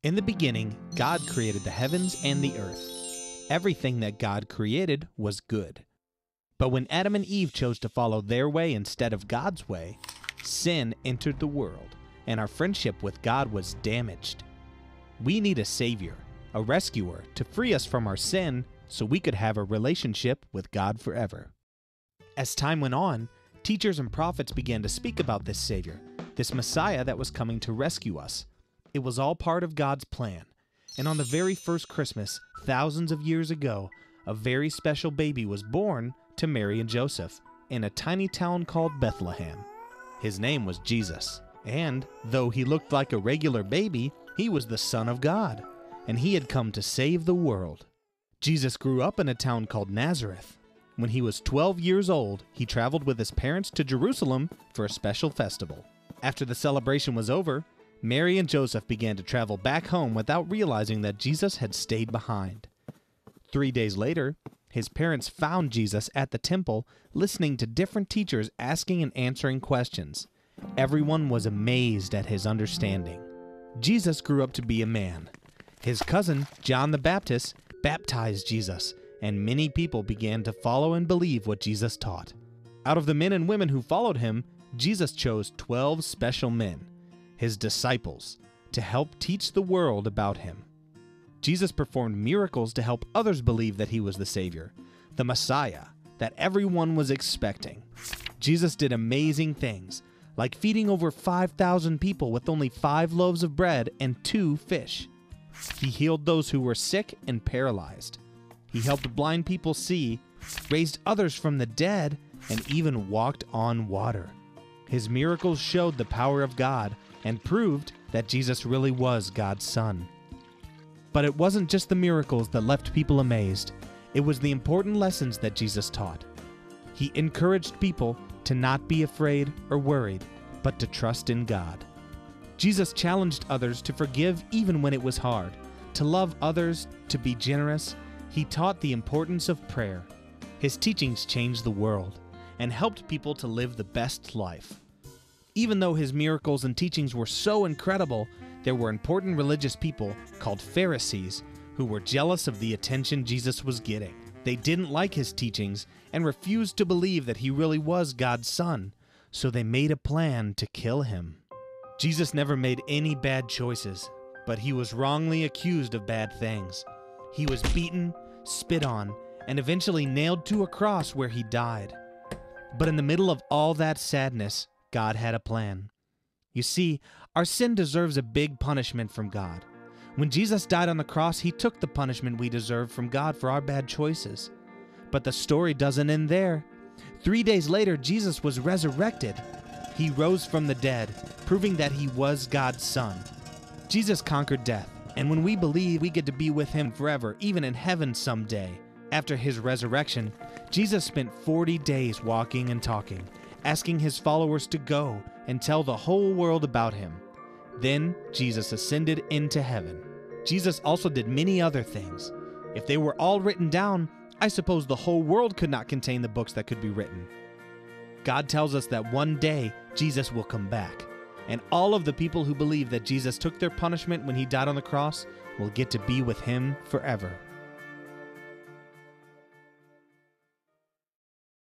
In the beginning, God created the heavens and the earth. Everything that God created was good. But when Adam and Eve chose to follow their way instead of God's way, sin entered the world, and our friendship with God was damaged. We need a Savior, a rescuer, to free us from our sin so we could have a relationship with God forever. As time went on, teachers and prophets began to speak about this Savior, this Messiah that was coming to rescue us. It was all part of God's plan. And on the very first Christmas, thousands of years ago, a very special baby was born to Mary and Joseph in a tiny town called Bethlehem. His name was Jesus, and though he looked like a regular baby, he was the Son of God, and he had come to save the world. Jesus grew up in a town called Nazareth. When he was 12 years old, he traveled with his parents to Jerusalem for a special festival. After the celebration was over, Mary and Joseph began to travel back home without realizing that Jesus had stayed behind. 3 days later, his parents found Jesus at the temple, listening to different teachers asking and answering questions. Everyone was amazed at his understanding. Jesus grew up to be a man. His cousin, John the Baptist, baptized Jesus, and many people began to follow and believe what Jesus taught. Out of the men and women who followed him, Jesus chose 12 special men, his disciples, to help teach the world about him. Jesus performed miracles to help others believe that he was the Savior, the Messiah that everyone was expecting. Jesus did amazing things, like feeding over 5,000 people with only 5 loaves of bread and 2 fish. He healed those who were sick and paralyzed. He helped blind people see, raised others from the dead, and even walked on water. His miracles showed the power of God and proved that Jesus really was God's Son. But it wasn't just the miracles that left people amazed. It was the important lessons that Jesus taught. He encouraged people to not be afraid or worried, but to trust in God. Jesus challenged others to forgive even when it was hard, to love others, to be generous. He taught the importance of prayer. His teachings changed the world and helped people to live the best life. Even though his miracles and teachings were so incredible, there were important religious people called Pharisees who were jealous of the attention Jesus was getting. They didn't like his teachings and refused to believe that he really was God's Son, so they made a plan to kill him. Jesus never made any bad choices, but he was wrongly accused of bad things. He was beaten, spit on, and eventually nailed to a cross where he died. But in the middle of all that sadness, God had a plan. You see, our sin deserves a big punishment from God. When Jesus died on the cross, he took the punishment we deserve from God for our bad choices. But the story doesn't end there. 3 days later, Jesus was resurrected. He rose from the dead, proving that he was God's Son. Jesus conquered death, and when we believe, we get to be with him forever, even in heaven someday. After his resurrection, Jesus spent 40 days walking and talking, asking his followers to go and tell the whole world about him. Then Jesus ascended into heaven. Jesus also did many other things. If they were all written down, I suppose the whole world could not contain the books that could be written. God tells us that one day Jesus will come back, and all of the people who believe that Jesus took their punishment when he died on the cross will get to be with him forever.